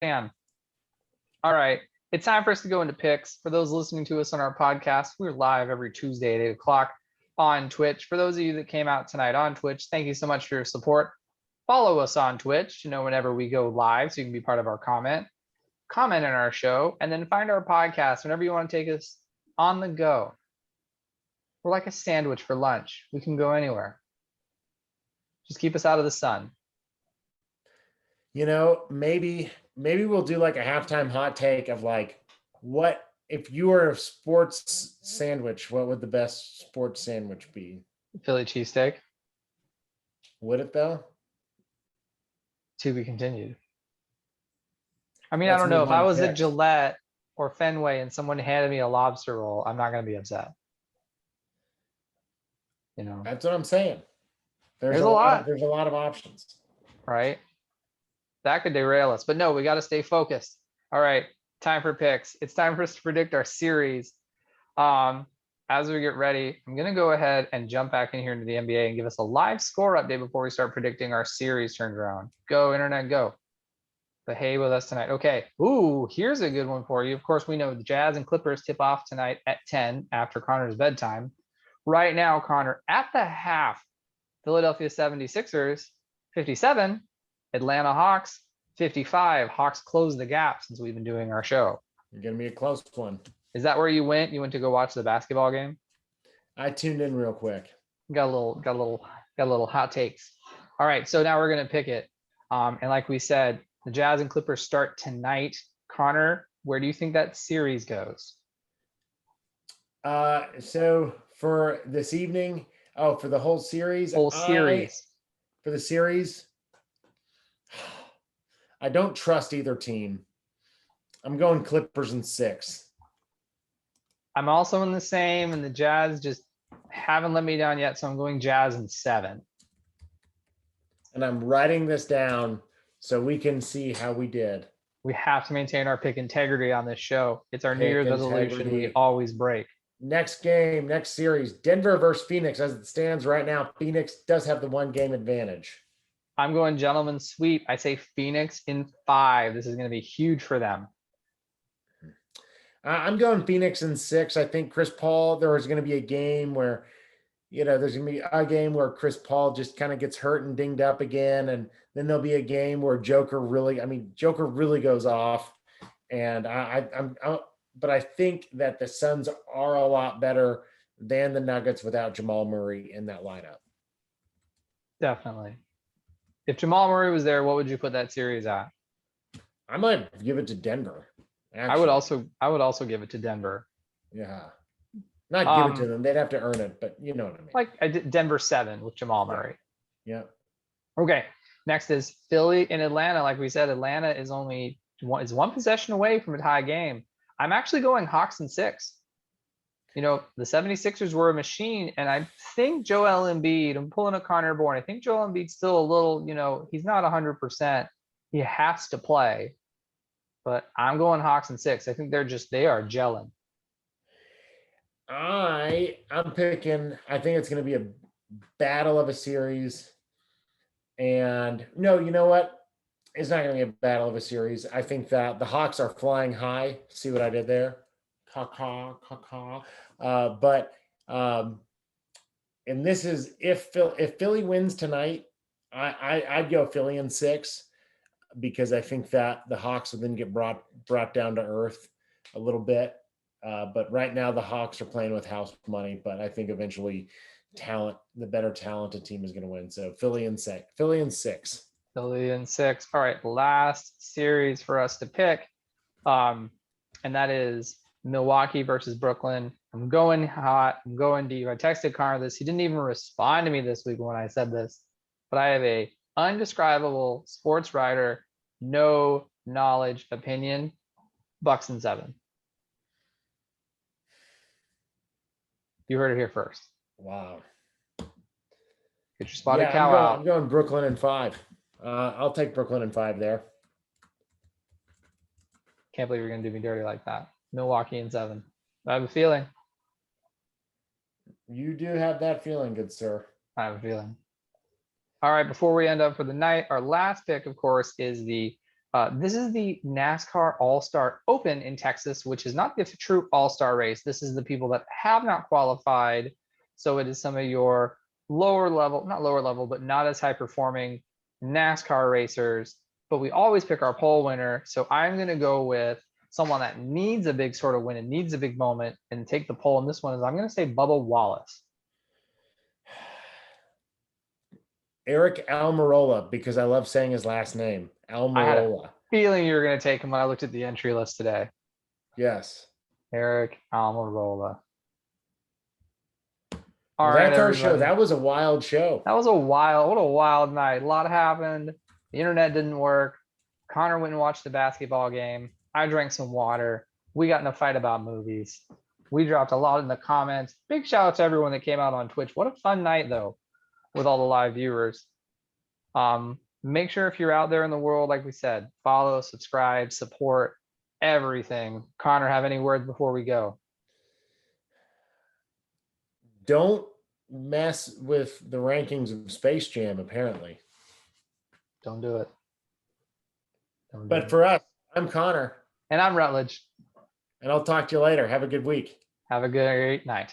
Dan. All right. It's time for us to go into picks. For those listening to us on our podcast, we're live every Tuesday at 8 o'clock on Twitch. For those of you that came out tonight on Twitch, thank you so much for your support. Follow us on Twitch to know whenever we go live so you can be part of our comment on our show, and then find our podcast whenever you want to take us on the go. We're like a sandwich for lunch. We can go anywhere. Just keep us out of the sun. You know, maybe we'll do like a halftime hot take of like, what if you were a sports sandwich, what would the best sports sandwich be? Philly cheesesteak. Would it though? To be continued. I mean, Let's I don't know. move If I on to was at picks. Gillette or Fenway and someone handed me a lobster roll, I'm not going to be upset. You know, That's what I'm saying. There's a lot. There's a lot of options. Right? That could derail us, but no, we got to stay focused. All right, time for picks. It's time for us to predict our series. As we get ready, I'm going to go ahead and jump back in here into the NBA and give us a live score update before we start predicting our series turns around. Go, internet, go. The hay with us tonight. Okay. Ooh, here's a good one for you. Of course, we know the Jazz and Clippers tip off tonight at 10 after Connor's bedtime. Right now, Connor, at the half, Philadelphia 76ers, 57. Atlanta Hawks, 55. Hawks close the gap since we've been doing our show. It's going to be a close one. Is that where you went? You went to go watch the basketball game? I tuned in real quick. Got a little hot takes. All right, so now we're going to pick it. And like we said, the Jazz and Clippers start tonight. Connor, where do you think that series goes? So for this evening, for the whole series? For the series, I don't trust either team. I'm going Clippers in 6. I'm also in the same, and the Jazz just haven't let me down yet, so I'm going Jazz in 7. And I'm writing this down so we can see how we did. We have to maintain our pick integrity on this show. It's our New Year's resolution we always break. Next game, next series, Denver versus Phoenix. As it stands right now, Phoenix does have the 1-game advantage. I'm going gentleman's sweep. I say Phoenix in 5. This is going to be huge for them. I'm going Phoenix in 6. I think Chris Paul, there is going to be a game where, there's going to be a game where Chris Paul just kind of gets hurt and dinged up again. And then there'll be a game where Joker really goes off. And but I think that the Suns are a lot better than the Nuggets without Jamal Murray in that lineup. Definitely. If Jamal Murray was there, what would you put that series at? I might give it to Denver. Actually. I would also give it to Denver. Yeah. Not give it to them. They'd have to earn it, but you know what I mean. Like I did Denver 7 with Jamal Murray. Yeah. Okay. Next is Philly and Atlanta. Like we said, Atlanta is only one possession away from a tie game. I'm actually going Hawks in 6. The 76ers were a machine, and I think Joel Embiid, I'm pulling a Connor Bourne. I think Joel Embiid's still a little, he's not 100%. He has to play. But I'm going Hawks in 6. I think they are gelling. I'm picking, I think it's going to be a battle of a series. And no, you know what? It's not going to be a battle of a series. I think that the Hawks are flying high. See what I did there? And this is if Philly wins tonight, I'd go Philly in 6. Because I think that the Hawks will then get brought down to earth a little bit. But right now the Hawks are playing with house money, but I think eventually the better talented team is going to win. So Philly in 6. Philly in 6. All right, last series for us to pick. And that is Milwaukee versus Brooklyn. I'm going hot. I'm going deep. I texted Connor this. He didn't even respond to me this week when I said this, but I have a undescribable sports writer, no knowledge opinion. Bucks in 7. You heard it here first. Wow. Get your spotted cow out. I'm going Brooklyn in 5. I'll take Brooklyn in 5 there. Can't believe you're going to do me dirty like that. Milwaukee in 7. I have a feeling. You do have that feeling, good sir. I have a feeling. All right, before we end up for the night, our last pick, of course, is the This is the NASCAR All-Star Open in Texas, which is not the true All-Star race. This is the people that have not qualified. So it is some of your lower level, not lower level, but not as high performing NASCAR racers. But we always pick our pole winner. So I'm going to go with someone that needs a big sort of win and needs a big moment and take the pole. And this one is, I'm going to say Bubba Wallace. Eric Almirola, because I love saying his last name. I had a Almirola. feeling you were going to take him when I looked at the entry list today. Yes. Eric Almirola. Well, right, that's our show. everybody. That was a wild show. That was what a wild night. A lot happened. The internet didn't work. Connor went and watched the basketball game. I drank some water. We got in a fight about movies. We dropped a lot in the comments. Big shout out to everyone that came out on Twitch. What a fun night though, with all the live viewers. Make sure if you're out there in the world, like we said, follow, subscribe, support everything. Connor, have any words before we go? Don't mess with the rankings of Space Jam, apparently. Don't do it. But for us, I'm Connor. And I'm Rutledge. And I'll talk to you later. Have a good week. Have a great night.